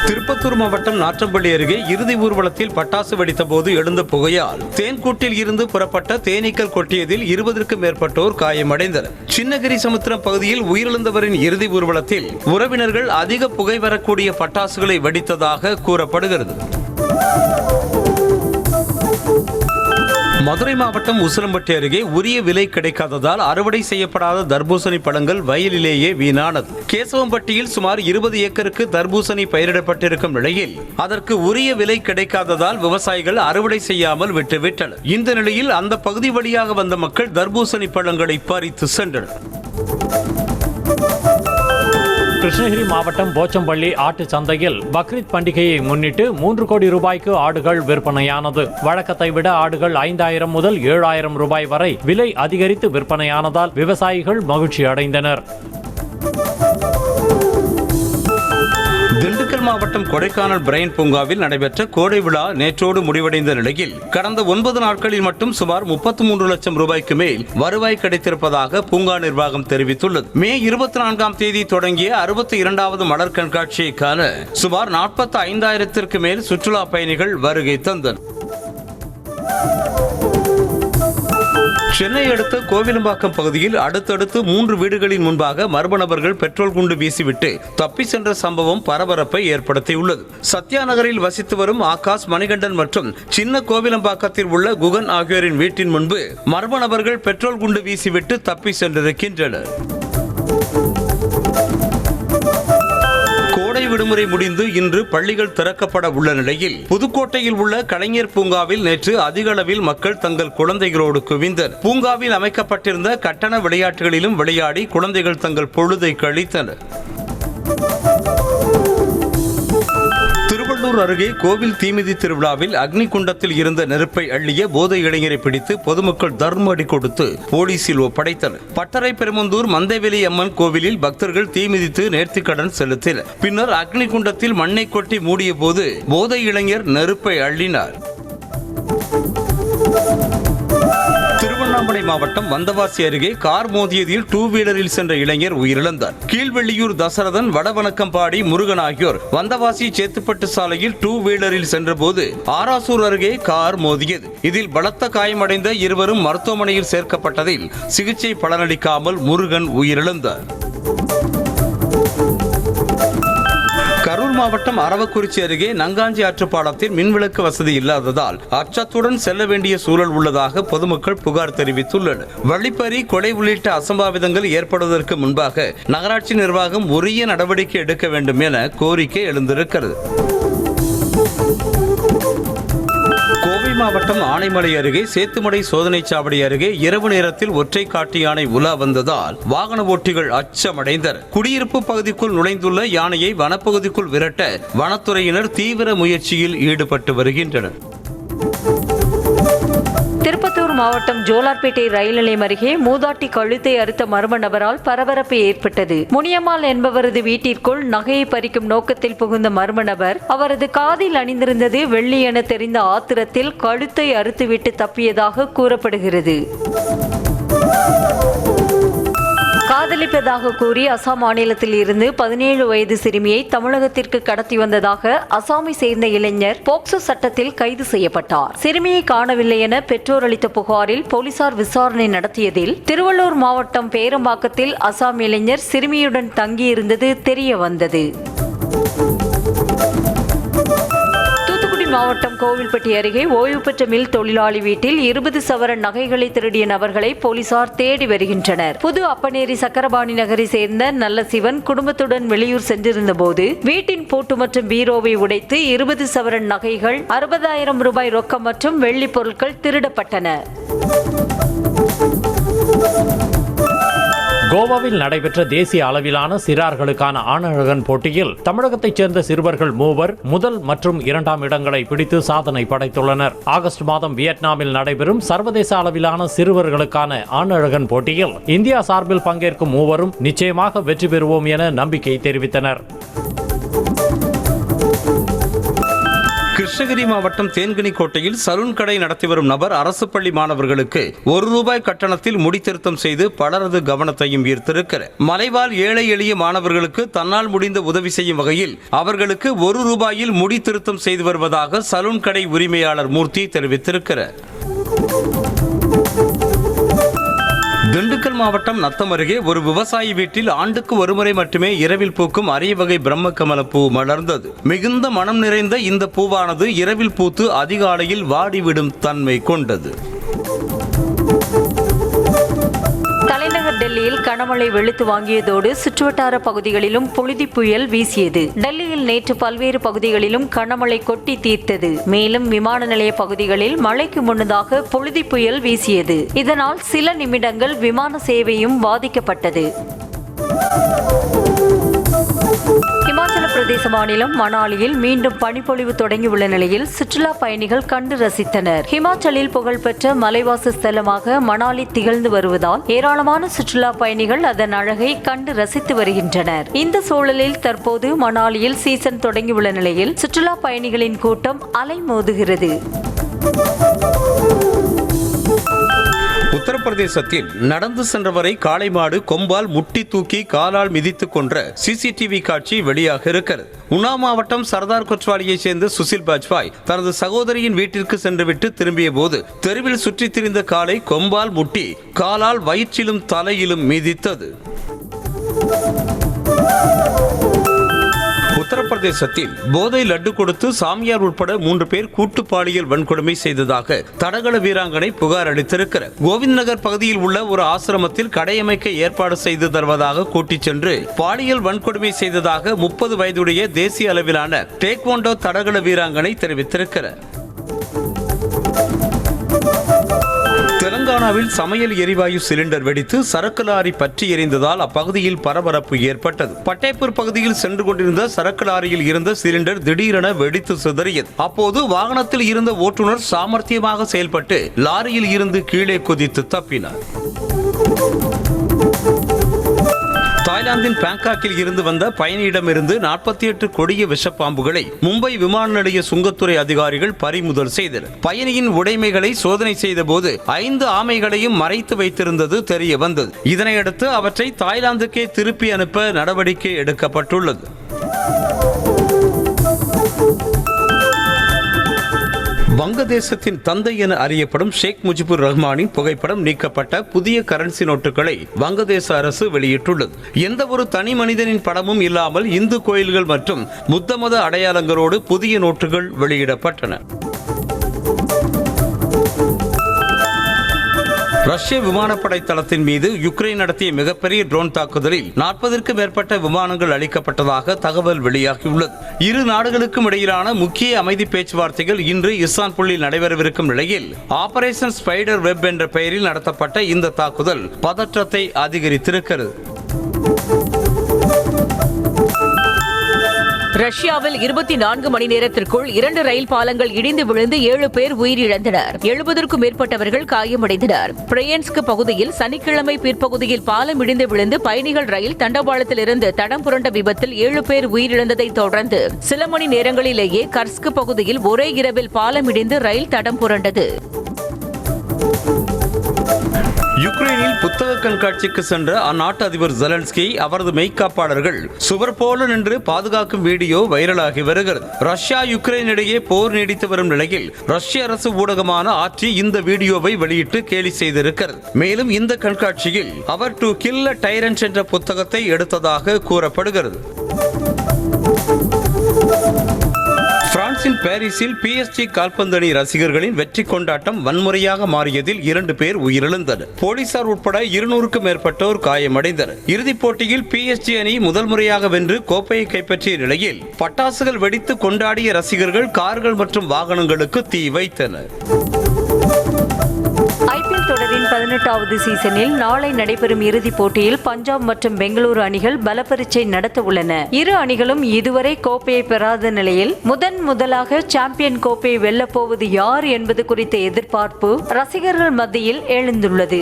திருப்பத்தூர் மாவட்டம் நாற்றம்பள்ளி அருகே இறுதி ஊர்வலத்தில் பட்டாசு வெடித்த போது எழுந்த புகையால் தேன்கூட்டில் இருந்து புறப்பட்ட தேனீக்கள் கொட்டியதில் 20க்கும் மேற்பட்டோர் காயமடைந்தனர். சின்னகிரி சமுத்திரம் பகுதியில் உயிரிழந்தவரின் இறுதி ஊர்வலத்தில் உறவினர்கள் அதிக புகை வரக்கூடிய பட்டாசுகளை வெடித்ததாக கூறப்படுகிறது. மதுரை மாவட்டம் உசிலம்பட்டி அருகே உரிய விலை கிடைக்காததால் அறுவடை செய்யப்படாத தர்பூசணி பழங்கள் வயலிலேயே வீணானது. கேசவம்பட்டியில் சுமார் 20 ஏக்கருக்கு தர்பூசணி பயிரிடப்பட்டிருக்கும் நிலையில் அதற்கு உரிய விலை கிடைக்காததால் விவசாயிகள் அறுவடை செய்யாமல் விட்டுவிட்டனர். இந்த நிலையில் அந்த பகுதி வழியாக வந்த மக்கள் தர்பூசணி பழங்களை பறித்து சென்றனர். கிருஷ்ணகிரி மாவட்டம் போச்சம்பள்ளி ஆட்டு சந்தையில் பக்ரீத் பண்டிகையை முன்னிட்டு 3 கோடி ரூபாய்க்கு ஆடுகள் விற்பனையானது. வழக்கத்தை விட ஆடுகள் 5000 முதல் 7000 ரூபாய் வரை விலை அதிகரித்து விற்பனையானதால் விவசாயிகள் மகிழ்ச்சி அடைந்தனர். திண்டுக்கல் மாவட்டம் கொடைக்கானல் பிரைன் பூங்காவில் நடைபெற்ற கோடை விழா நேற்றோடு முடிவடைந்த நிலையில் கடந்த 9 நாட்களில் மட்டும் சுமார் 33 லட்சம் ரூபாய்க்கு மேல் வருவாய் கிடைத்திருப்பதாக பூங்கா நிர்வாகம் தெரிவித்துள்ளது. மே 24ஆம் தேதி தொடங்கிய 62வது மலர் கண்காட்சியை காண சுமார் 45,000ற்கு மேல் சுற்றுலா பயணிகள் வருகை தந்தனர். சென்னை அடுத்த கோவிலம்பாக்கம் பகுதியில் அடுத்தடுத்து 3 வீடுகளின் முன்பாக மர்ம நபர்கள் பெட்ரோல் குண்டு வீசிவிட்டு தப்பி சென்ற சம்பவம் பரபரப்பை ஏற்படுத்தியுள்ளது. சத்யா நகரில் வசித்து வரும் ஆகாஷ், மணிகண்டன் மற்றும் சின்ன கோவிலம்பாக்கத்தில் உள்ள குகன் ஆகியோரின் வீட்டின் முன்பு மர்ம நபர்கள் பெட்ரோல் குண்டு வீசிவிட்டு தப்பி சென்றிருக்கின்றனர். கோடை விடுமுறை முடிந்து இன்று பள்ளிகள் திறக்கப்பட உள்ள நிலையில் புதுக்கோட்டையில் உள்ள கலைஞர் பூங்காவில் நேற்று அதிக அளவில் மக்கள் தங்கள் குழந்தைகளோடு குவிந்தனர். பூங்காவில் அமைக்கப்பட்டிருந்த கட்டண விளையாட்டுகளிலும் விளையாடி குழந்தைகள் தங்கள் பொழுதை கழித்தனர். திருவள்ளூர் அருகே கோவில் தீமிதி திருவிழாவில் அக்னி குண்டத்தில் இருந்த நெருப்பை அள்ளிய போதை இளைஞரை பிடித்து பொதுமக்கள் தர்ம அடி கொடுத்து போலீசில் ஒப்படைத்தனர். பட்டறை பெருமந்தூர் மந்தைவெளி அம்மன் கோவிலில் பக்தர்கள் தீமிதித்து நேர்த்திக்கடன் செலுத்தினர். பின்னர் அக்னி குண்டத்தில் மண்ணை கொட்டி மூடிய போது போதை இளைஞர் நெருப்பை அள்ளினார். திருவண்ணாமலை மாவட்டம் வந்தவாசி அருகே கார் மோதியதில் 2 வீலரில் சென்ற இளைஞர் உயிரிழந்தார். கீழ்வெள்ளியூர் தசரதன், வடவணக்கம்பாடி முருகன் ஆகியோர் வந்தவாசி சேத்துப்பட்டு சாலையில் 2 வீலரில் சென்றபோது ஆராசூர் அருகே கார் மோதியது. இதில் பலத்த காயமடைந்த இருவரும் மருத்துவமனையில் சேர்க்கப்பட்டதில் சிகிச்சை பலனளிக்காமல் முருகன் உயிரிழந்தார். கரூர் மாவட்டம் அரவக்குறிச்சி அருகே நங்காஞ்சி ஆற்றுப்பாலத்தில் மின்விளக்கு வசதி இல்லாததால் அச்சத்துடன் செல்ல வேண்டிய சூழல் உள்ளதாக பொதுமக்கள் புகார் தெரிவித்துள்ளனர். வழிப்பறி, கொலை உள்ளிட்ட அசம்பாவிதங்கள் ஏற்படுவதற்கு முன்பாக நகராட்சி நிர்வாகம் உரிய நடவடிக்கை எடுக்க வேண்டும் என கோரிக்கை எழுந்திருக்கிறது. கோவை மாவட்டம் ஆனைமலை அருகே சேத்துமடை சோதனை சாவடி அருகே இரவு நேரத்தில் ஒற்றை காட்டு யானை உலா வந்ததால் வாகன ஓட்டிகள் அச்சமடைந்தனர். குடியிருப்பு பகுதிக்குள் நுழைந்துள்ள யானையை வனப்பகுதிக்குள் விரட்ட வனத்துறையினர் தீவிர முயற்சியில் ஈடுபட்டு வருகின்றனர். திருப்பத்தூர் மாவட்டம் ஜோலார்பேட்டை ரயில் நிலையம் அருகே மூதாட்டி கழுத்தை அறுத்த மர்ம நபரால் பரபரப்பு ஏற்பட்டது. முனியம்மாள் என்பவரது வீட்டிற்குள் நகையை பறிக்கும் நோக்கத்தில் புகுந்த மர்ம நபர் அவரது காதில் அணிந்திருந்தது வெள்ளி என தெரிந்த ஆத்திரத்தில் கழுத்தை அறுத்துவிட்டு தப்பியதாக கூறப்படுகிறது. காதலிப்பதாக கூறி அசாம் மாநிலத்தில் இருந்து 17 வயது சிறுமியை தமிழகத்திற்கு கடத்தி வந்ததாக அசாமை சேர்ந்த இளைஞர் போக்சோ சட்டத்தில் கைது செய்யப்பட்டார். சிறுமியை காணவில்லை என பெற்றோர் அளித்த புகாரில் போலீசார் விசாரணை நடத்தியதில் திருவள்ளூர் மாவட்டம் பேரம்பாக்கத்தில் அசாம் இளைஞர் சிறுமியுடன் தங்கியிருந்தது தெரிய வந்தது. மாவட்டம் கோவில்பட்டி அருகே ஓய்வு பெற்ற மில் தொழிலாளி வீட்டில் 20 சவரன் நகைகளை திருடிய நபர்களை போலீசார் தேடி வருகின்றனர். புது அப்பனேரி சக்கரபாணி நகரை சேர்ந்த நல்ல சிவன் குடும்பத்துடன் வெளியூர் சென்றிருந்த போது வீட்டின் பூட்டு மற்றும் பீரோவை உடைத்து 20 சவரன் நகைகள், 60,000 ரூபாய் ரொக்கம் மற்றும் வெள்ளி பொருட்கள் திருடப்பட்டன. கோவாவில் நடைபெற்ற தேசிய அளவிலான சிறார்களுக்கான ஆணழகன் போட்டியில் தமிழகத்தைச் சேர்ந்த சிறுவர்கள் 3 முதல் மற்றும் 2ஆம் இடங்களை பிடித்து சாதனை படைத்துள்ளனர். ஆகஸ்ட் மாதம் வியட்நாமில் நடைபெறும் சர்வதேச அளவிலான சிறுவர்களுக்கான ஆணழகன் போட்டியில் இந்தியா சார்பில் பங்கேற்கும் 3 நிச்சயமாக வெற்றி பெறுவோம் என நம்பிக்கை தெரிவித்தனர். கிருஷ்ணகிரி மாவட்டம் தேன்கனிக்கோட்டையில் சலூன் கடை நடத்தி வரும் நபர் அரசு பள்ளி மாணவர்களுக்கு ₹1 கட்டணத்தில் முடித்திருத்தம் செய்து பலரது கவனத்தையும் ஈர்த்திருக்கிறார். மலைவாழ் ஏழை எளிய மாணவர்களுக்கு தன்னால் முடிந்த உதவி செய்யும் வகையில் அவர்களுக்கு ₹1 முடி திருத்தம் செய்து வருவதாக சலூன் கடை உரிமையாளர் மூர்த்தி தெரிவித்திருக்கிறார். திண்டுக்கல் மாவட்டம் நத்தம் அருகே ஒரு விவசாயி வீட்டில் ஆண்டுக்கு ஒருமுறை மட்டுமே இரவில் பூக்கும் அரிய வகை பிரம்ம கமல பூ மலர்ந்தது. மிகுந்த மனம் நிறைந்த இந்த பூவானது இரவில் பூத்து அதிகாலையில் வாடிவிடும் தன்மை கொண்டது. தலைநகர் டெல்லியில் கனமழை வெளுத்து வாங்கியதோடு சுற்றுவட்டார பகுதிகளிலும் புழுதி புயல் வீசியது. டெல்லியில் நேற்று பல்வேறு பகுதிகளிலும் கனமழை கொட்டி தீர்த்தது. மேலும் விமான நிலைய பகுதிகளில் மழைக்கு முன்னதாக புழுதி புயல் வீசியது. இதனால் சில நிமிடங்கள் விமான சேவையும் பாதிக்கப்பட்டது. இமாச்சல பிரதேச மாநிலம் மணாலியில் மீண்டும் பனிப்பொழிவு தொடங்கியுள்ள நிலையில் சுற்றுலா பயணிகள் கண்டு ரசித்தனர். ஹிமாச்சலில் புகழ்பெற்ற மலைவாச ஸ்தலமாக மணாலி திகழ்ந்து வருவதால் ஏராளமான சுற்றுலா பயணிகள் அதன் அழகை கண்டு ரசித்து வருகின்றனர். இந்த சூழலில் தற்போது மணாலியில் சீசன் தொடங்கியுள்ள நிலையில் சுற்றுலா பயணிகளின் கூட்டம் அலைமோதுகிறது. உத்தரப்பிரதேசத்தில் நடந்து சென்றவரை காளை மாடு கொம்பால் முட்டி தூக்கி காலால் மிதித்துக் கொன்ற சிசிடிவி காட்சி வெளியாக இருக்கிறது. உனா மாவட்டம் சர்தார் கொத்வாலியைச் சேர்ந்த சுசில் பாஜ்பாய் தனது சகோதரியின் வீட்டிற்கு சென்றுவிட்டு திரும்பிய போது தெருவில் சுற்றித் திரிந்த காளை கொம்பால் முட்டி காலால் வயிற்றிலும் தலையிலும் மிதித்தது. உத்தரப்பிரதேசத்தில் போதை லட்டு கொடுத்து சாமியார் உட்பட 3 பேர் கூட்டு பாலியல் வன்கொடுமை செய்ததாக தடகள வீராங்கனை புகார் அளித்திருக்கிறார். கோவிந்த் நகர் பகுதியில் உள்ள ஒரு ஆசிரமத்தில் கடையமைக்க ஏற்பாடு செய்து தருவதாக கூட்டிச் சென்று பாலியல் வன்கொடுமை செய்ததாக 30 வயதுடைய தேசிய அளவிலான டேக்வாண்டோ தடகள வீராங்கனை தெரிவித்திருக்கிறார். தெலங்கானாவில் சமையல் எரிவாயு சிலிண்டர் வெடித்து சரக்கு லாரி பற்றி எரிந்ததால் அப்பகுதியில் பரபரப்பு ஏற்பட்டது. பட்டேப்பூர் பகுதியில் சென்று கொண்டிருந்த சரக்கு லாரியில் இருந்த சிலிண்டர் திடீரென வெடித்து சிதறியது. அப்போது வாகனத்தில் இருந்த ஓட்டுநர் சாமர்த்தியமாக செயல்பட்டு லாரியில் இருந்து கீழே குதித்து தப்பினார். தாய்லாந்தின் பாங்காக்கில் இருந்து வந்த பயணியிடமிருந்து 48 கொடிய விஷப்பாம்புகளை மும்பை விமான நிலைய சுங்கத்துறை அதிகாரிகள் பறிமுதல் செய்தனர். பயணியின் உடைமைகளை சோதனை செய்த போது 5 ஆமைகளையும் மறைத்து வைத்திருந்தது தெரிய வந்தது. இதனையடுத்து அவற்றை தாய்லாந்துக்கே திருப்பி அனுப்ப நடவடிக்கை எடுக்கப்பட்டுள்ளது. வங்கதேசத்தின் தந்தை என அறியப்படும் ஷேக் முஜிபுர் ரஹ்மானின் புகைப்படம் நீக்கப்பட்ட புதிய கரன்சி நோட்டுகளை வங்கதேச அரசு வெளியிட்டுள்ளது. எந்த ஒரு தனி மனிதனின் படமும் இல்லாமல் இந்து கோயில்கள் மற்றும் புத்த மத அடையாளங்களோடு புதிய நோட்டுகள் வெளியிடப்பட்டன. ரஷ்ய விமானப்படை தளத்தின் மீது யுக்ரைன் நடத்திய மிகப்பெரிய ட்ரோன் தாக்குதலில் 40க்கும் மேற்பட்ட விமானங்கள் அளிக்கப்பட்டதாக தகவல் வெளியாகியுள்ளது. இரு நாடுகளுக்கும் இடையிலான முக்கிய அமைதி பேச்சுவார்த்தைகள் இன்று இஸ்தான்புல்லில் நடைபெறவிருக்கும் நிலையில் ஆபரேஷன் ஸ்பைடர் வெப் என்ற பெயரில் நடத்தப்பட்ட இந்த தாக்குதல் பதற்றத்தை அதிகரித்திருக்கிறது. ரஷ்யாவில் 24 மணி நேரத்திற்குள் 2 ரயில் பாலங்கள் இடிந்து விழுந்து 7 பேர் உயிரிழந்தனர். 70க்கும் மேற்பட்டவர்கள் காயமடைந்தனர். பிரெயன்ஸ்க் பகுதியில் சனிக்கிழமை பிற்பகுதியில் பாலம் இடிந்து விழுந்து பயணிகள் ரயில் தண்டவாளத்திலிருந்து தடம் புரண்ட விபத்தில் 7 பேர் உயிரிழந்ததை தொடர்ந்து சில மணி நேரங்களிலேயே கர்ஸ்க் பகுதியில் ஒரே இரவில் பாலம் இடிந்து ரயில் தடம் புரண்டது. யுக்ரைனில் புத்தக கண்காட்சிக்கு சென்ற அந்நாட்டு அதிபர் ஜெலன்ஸ்கி அவரது மெய்காப்பாளர்கள் சுவர் போல நின்று பாதுகாக்கும் வீடியோ வைரலாகி வருகிறது. ரஷ்யா யுக்ரைன் இடையே போர் நீடித்து வரும் நிலையில் ரஷ்ய அரசு ஊடகமான ஆர்டி இந்த வீடியோவை வெளியிட்டு கேலி செய்திருக்கிறது. மேலும் இந்த கண்காட்சியில் அவர் டு கில் அ டைரன்ட் என்ற புத்தகத்தை எடுத்ததாக கூறப்படுகிறது. பிரான்சின் பாரிஸில் PSG கால்பந்து அணி ரசிகர்களின் வெற்றி கொண்டாட்டம் வன்முறையாக மாறியதில் 2 பேர் உயிரிழந்தனர். போலீசார் உட்பட 200க்கும் மேற்பட்டோர் காயமடைந்தனர். இறுதிப் போட்டியில் PSG அணி முதல் முறையாக வென்று கோப்பையை கைப்பற்றிய நிலையில் பட்டாசுகள் வெடித்து கொண்டாடிய ரசிகர்கள் கார்கள் மற்றும் வாகனங்களுக்கு தீ வைத்தனர். IPL தொடரின் 18வது சீசனில் நாளை நடைபெறும் இறுதிப் போட்டியில் பஞ்சாப் மற்றும் பெங்களூரு அணிகள் பலப்பரீட்சை நடத்த உள்ளன. இரு அணிகளும் இதுவரை கோப்பையை பெறாத நிலையில் முதலாக சாம்பியன் கோப்பையை வெல்லப்போவது யார் என்பது குறித்த எதிர்பார்ப்பு ரசிகர்கள் மத்தியில் எழுந்துள்ளது.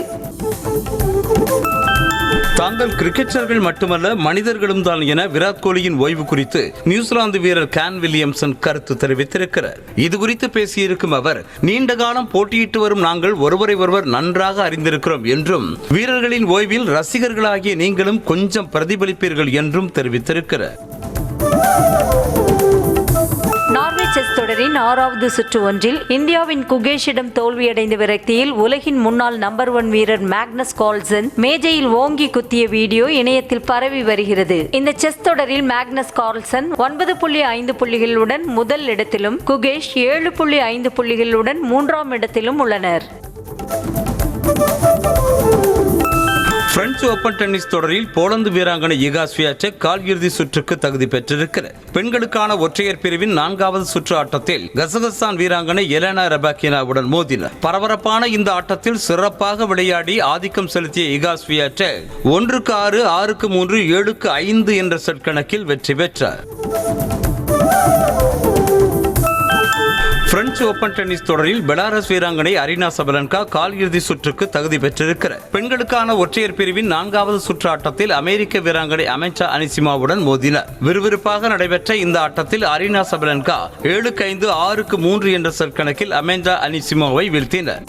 தாங்கள் கிரிக்கெட்டர்கள் மட்டுமல்ல மனிதர்களும் தான் என விராட் கோலியின் ஓய்வு குறித்து நியூசிலாந்து வீரர் கேன் வில்லியம்சன் கருத்து தெரிவித்திருக்கிறார். இது குறித்து பேசியிருக்கும் அவர், நீண்ட காலம் போட்டியிட்டு வரும் நாங்கள் ஒருவரை ஒருவர் நன்றாக அறிந்திருக்கிறோம் என்றும் வீரர்களின் ஓய்வில் ரசிகர்களாகிய நீங்களும் கொஞ்சம் பிரதிபலிப்பீர்கள் என்றும் தெரிவித்திருக்கிறார். நார்வே செஸ் தொடரின் 6வது சுற்று ஒன்றில் இந்தியாவின் குகேஷிடம் தோல்வியடைந்த விரக்தியில் உலகின் முன்னாள் நம்பர் 1 வீரர் மேக்னஸ் கார்ல்சன் மேஜையில் ஓங்கி குத்திய வீடியோ இணையத்தில் பரவி வருகிறது. இந்த செஸ் தொடரில் மேக்னஸ் கார்ல்சன் 9.5 புள்ளிகளுடன் முதல் இடத்திலும் குகேஷ் 7.5 புள்ளிகளுடன் 3ஆம் இடத்திலும் உள்ளனர். பிரெஞ்சு ஓபன் டென்னிஸ் தொடரில் போலந்து வீராங்கனை இகா ஸ்வியாடெக் கால் இறுதி சுற்றுக்கு தகுதி பெற்றிருக்கிறார். பெண்களுக்கான ஒற்றையர் பிரிவின் 4வது சுற்று ஆட்டத்தில் கசகஸ்தான் வீராங்கனை எலனா ரபாக்கினாவுடன் மோதினார். பரபரப்பான இந்த ஆட்டத்தில் சிறப்பாக விளையாடி ஆதிக்கம் செலுத்திய இகா ஸ்வியாடெக் 1-6, 6-3, 7-5 என்ற செட் கணக்கில் வெற்றி பெற்றார். பிரெஞ்சு ஓபன் டென்னிஸ் தொடரில் பெலாரஸ் வீராங்கனை அரினா சபலன்கா கால் இறுதி சுற்றுக்கு தகுதி பெற்றிருக்கிறார். பெண்களுக்கான ஒற்றையர் பிரிவின் 4வது சுற்று ஆட்டத்தில் அமெரிக்க வீராங்கனை அமெண்டா அனிசிமாவுடன் மோதினார். விறுவிறுப்பாக நடைபெற்ற இந்த ஆட்டத்தில் அரினா சபலன்கா 7-5, 6-3 என்ற செட் கணக்கில் அமெண்டா அனிசிமாவை வீழ்த்தினார்.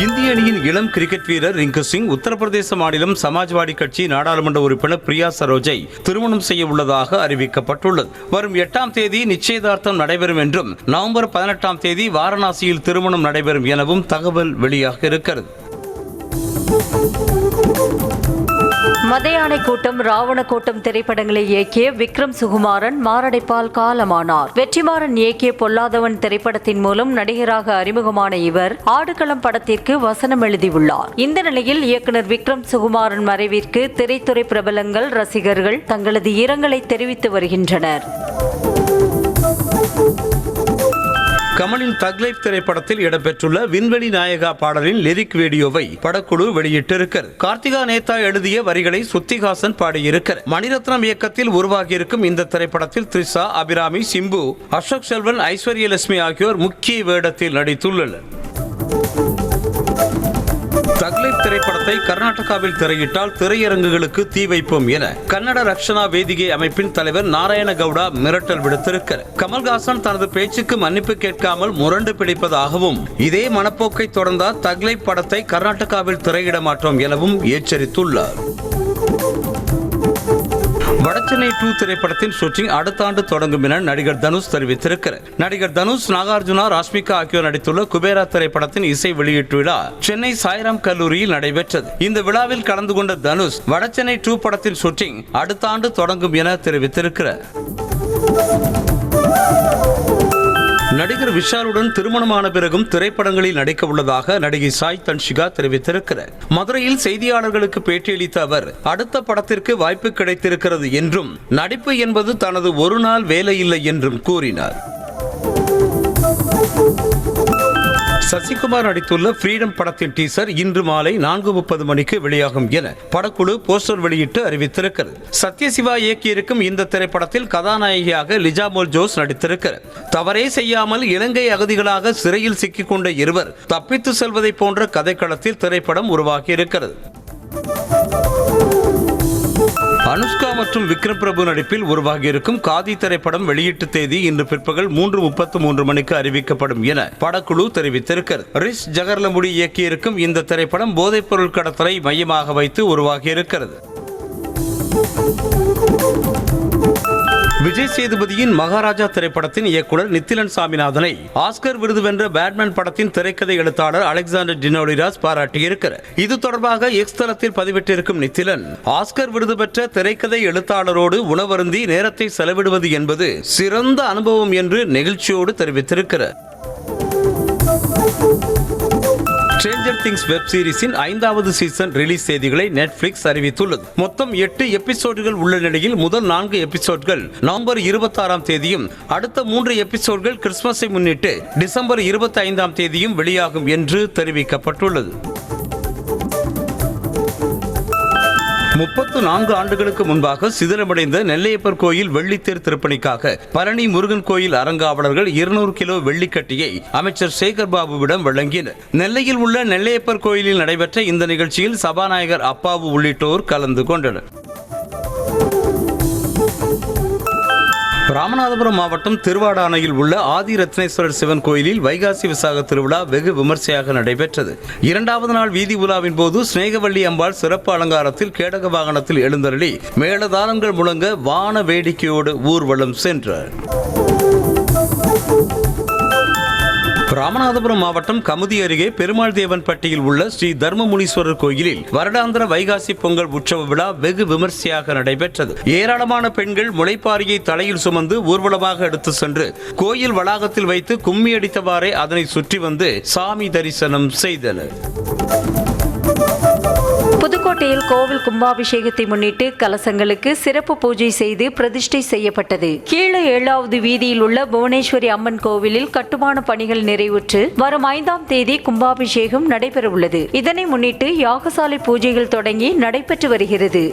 இந்திய அணியின் இளம் கிரிக்கெட் வீரர் ரிங்கு சிங் உத்தரப்பிரதேச மாநிலம் சமாஜ்வாடி கட்சி நாடாளுமன்ற உறுப்பினர் பிரியா சரோஜை திருமணம் செய்ய உள்ளதாக அறிவிக்கப்பட்டுள்ளது. வரும் 8ஆம் தேதி நிச்சயதார்த்தம் நடைபெறும் என்றும் நவம்பர் 18ஆம் தேதி வாரணாசியில் திருமணம் நடைபெறும் எனவும் தகவல் வெளியாக இருக்கிறது. மதையானை கூட்டம், ராவண கூட்டம் திரைப்படங்களை இயக்கிய விக்ரம் சுகுமாரன் மாரடைப்பால் காலமானார். வெற்றிமாறன் இயக்கிய பொல்லாதவன் திரைப்படத்தின் மூலம் நடிகராக அறிமுகமான இவர் ஆடுகளம் படத்திற்கு வசனம் எழுதியுள்ளார். இந்த நிலையில் இயக்குனர் விக்ரம் சுகுமாரன் மறைவிற்கு திரைத்துறை பிரபலங்கள், ரசிகர்கள் தங்களது இரங்கலை தெரிவித்து வருகின்றனர். கமலின் தக் லைஃப் திரைப்படத்தில் இடம்பெற்றுள்ள விண்வெளி நாயகா பாடலின் லிரிக் வீடியோவை படக்குழு வெளியிட்டிருக்கிறது. கார்த்திகா நேதா எழுதிய வரிகளை சுத்திகாசன் பாடியிருக்கிறார். மணிரத்னம் இயக்கத்தில் உருவாகியிருக்கும் இந்த திரைப்படத்தில் த்ரிஷா, அபிராமி, சிம்பு, அசோக் செல்வன், ஐஸ்வர்யலட்சுமி ஆகியோர் முக்கிய வேடத்தில் நடித்துள்ளனர். தக் லைஃப் திரைப்படத்தை கர்நாடகாவில் திரையிட்டால் திரையரங்குகளுக்கு தீ வைப்போம் என கன்னட ரக்ஷணா வேதிகை அமைப்பின் தலைவர் நாராயண கவுடா மிரட்டல் விடுத்திருக்கிறார். கமல்ஹாசன் தனது பேச்சுக்கு மன்னிப்பு கேட்காமல் முரண்டு பிடிப்பதாகவும், இதே மனப்போக்கை தொடர்ந்தால் தக் லைஃப் படத்தை கர்நாடகாவில் திரையிட மாட்டோம் எனவும் எச்சரித்துள்ளார். வடச்சென்னை 2 திரைப்படத்தின் ஷூட்டிங் அடுத்த ஆண்டு தொடங்கும் என நடிகர் தனுஷ் தெரிவித்திருக்கிறார். நடிகர் தனுஷ், நாகார்ஜுனா, ராஷ்மிகா ஆகியோர் நடித்துள்ள குபேரா திரைப்படத்தின் இசை வெளியீட்டு விழா சென்னை சாய்ராம் கல்லூரியில் நடைபெற்றது. இந்த விழாவில் கலந்து கொண்ட தனுஷ், வடச்சென்னை 2 படத்தின் ஷூட்டிங் அடுத்த ஆண்டு தொடங்கும் என தெரிவித்திருக்கிறார். நடிகர் விஷாலுடன் திருமணமான பிறகும் திரைப்படங்களில் நடிக்க உள்ளதாக நடிகை சாய் தன்ஷிகா தெரிவித்திருக்கிறார். மதுரையில் செய்தியாளர்களுக்கு பேட்டியளித்த அவர், அடுத்த படத்திற்கு வாய்ப்பு கிடைத்திருக்கிறது என்றும் நடிப்பு என்பது தனது ஒரு நாள் வேலை இல்லை என்றும் கூறினார். சசிகுமார் நடித்துள்ள ஃப்ரீடம் படத்தின் டீசர் இன்று மாலை 4:30 மணிக்கு வெளியாகும் என படக்குழு போஸ்டர் வெளியிட்டு அறிவித்திருக்கிறது. சத்யசிவா இயக்கியிருக்கும் இந்த திரைப்படத்தில் கதாநாயகியாக லிஜாமோல் ஜோஸ் நடித்திருக்கிறார். தவறே செய்யாமல் இலங்கை அகதிகளாக சிறையில் சிக்கிக் கொண்ட இருவர் தப்பித்து செல்வதை போன்ற கதைக்களத்தில் திரைப்படம் உருவாகியிருக்கிறது. அனுஷ்கா மற்றும் விக்ரம் பிரபு நடிப்பில் உருவாகியிருக்கும் காதி திரைப்படம் வெளியீட்டு தேதி இன்று பிற்பகல் 3:33 மணிக்கு அறிவிக்கப்படும் என படக்குழு தெரிவித்திருக்கிறது. ரிஷ் ஜகர்லமுடி இயக்கியிருக்கும் இந்த திரைப்படம் போதைப்பொருள் கடத்தலை மையமாக வைத்து உருவாகியிருக்கிறது. விஜய் சேதுபதியின் மகாராஜா திரைப்படத்தின் இயக்குனர் நித்திலன் சாமிநாதனை ஆஸ்கர் விருது வென்ற பேட்மேன் படத்தின் திரைக்கதை எழுத்தாளர் அலெக்சாண்டர் டினோலிராஸ் பாராட்டியிருக்கிறார். இது தொடர்பாக எக்ஸ் தளத்தில் பதிவிட்டிருக்கும் நித்திலன், ஆஸ்கர் விருது பெற்ற திரைக்கதை எழுத்தாளரோடு உணவருந்தி நேரத்தை செலவிடுவது என்பது சிறந்த அனுபவம் என்று நெகிழ்ச்சியோடு தெரிவித்திருக்கிறார். ஸ்ட்ரேஞ்சர் திங்ஸ் வெப் சீரிஸின் 5வது சீசன் ரிலீஸ் தேதிகளை நெட்ஃபிளிக்ஸ் அறிவித்துள்ளது. மொத்தம் 8 எபிசோடுகள் உள்ள நிலையில் முதல் 4 எபிசோட்கள் நவம்பர் 26ஆம் தேதியும், அடுத்த 3 எபிசோட்கள் கிறிஸ்துமஸை முன்னிட்டு டிசம்பர் 25ஆம் தேதியும் வெளியாகும் என்று தெரிவிக்கப்பட்டுள்ளது. 34 ஆண்டுகளுக்கு முன்பாக சிதிலமடைந்த நெல்லையப்பர் கோயில் வெள்ளித்தேர் திருப்பணிக்காக பழனி முருகன் கோயில் அறங்காவலர்கள் 200 கிலோ வெள்ளிக்கட்டியை அமைச்சர் சேகர் பாபுவிடம் வழங்கினர். நெல்லையில் உள்ள நெல்லையப்பர் கோயிலில் நடைபெற்ற இந்த நிகழ்ச்சியில் சபாநாயகர் அப்பாவு உள்ளிட்டோர் கலந்து கொண்டனர். ராமநாதபுரம் மாவட்டம் திருவாடானையில் உள்ள ஆதி ரத்னேஸ்வரர் சிவன் கோயிலில் வைகாசி விசாக திருவிழா வெகு விமர்சையாக நடைபெற்றது. 2வது நாள் வீதி உலாவின் போது ஸ்நேகவல்லி அம்பாள் சிறப்பு அலங்காரத்தில் கேடக வாகனத்தில் எழுந்தருளி மேளதாளங்கள் முழங்க வான வேடிக்கையோடு ஊர்வலம் சென்றார். ராமநாதபுரம் மாவட்டம் கமுதி அருகே பெருமாள் தேவன்பட்டியில் உள்ள ஸ்ரீ தர்மமுனீஸ்வரர் கோயிலில் வருடாந்திர வைகாசி பொங்கல் உற்சவ விழா வெகு விமர்சையாக நடைபெற்றது. ஏராளமான பெண்கள் முளைப்பாரியை தலையில் சுமந்து ஊர்வலமாக எடுத்து சென்று கோயில் வளாகத்தில் வைத்து கும்மி அடித்தவாறே அதனை சுற்றி வந்து சாமி தரிசனம் செய்தனர். புதுக்கோட்டையில் கோவில் கும்பாபிஷேகத்தை முன்னிட்டு கலசங்களுக்கு சிறப்பு பூஜை செய்து பிரதிஷ்டை செய்யப்பட்டது. கீழே 7வது வீதியில் உள்ள புவனேஸ்வரி அம்மன் கோவிலில் கட்டுமான பணிகள் நிறைவுற்று வரும் 5ஆம் தேதி கும்பாபிஷேகம் நடைபெறவுள்ளது. இதனை முன்னிட்டு யாகசாலை பூஜைகள் தொடங்கி நடைபெற்று வருகிறது.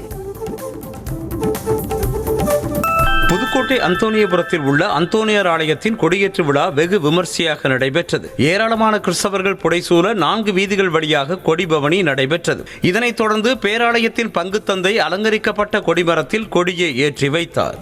புதுக்கோட்டை அந்தோனியபுரத்தில் உள்ள அந்தோனியார் ஆலயத்தின் கொடியேற்று விழா வெகு விமர்சையாக நடைபெற்றது. ஏராளமான கிறிஸ்தவர்கள் புடைசூழ 4 வீதிகள் வழியாக கொடிபவனி நடைபெற்றது. இதனைத் தொடர்ந்து பேராலயத்தின் பங்கு தந்தை அலங்கரிக்கப்பட்ட கொடிமரத்தில் கொடியை ஏற்றி வைத்தார்.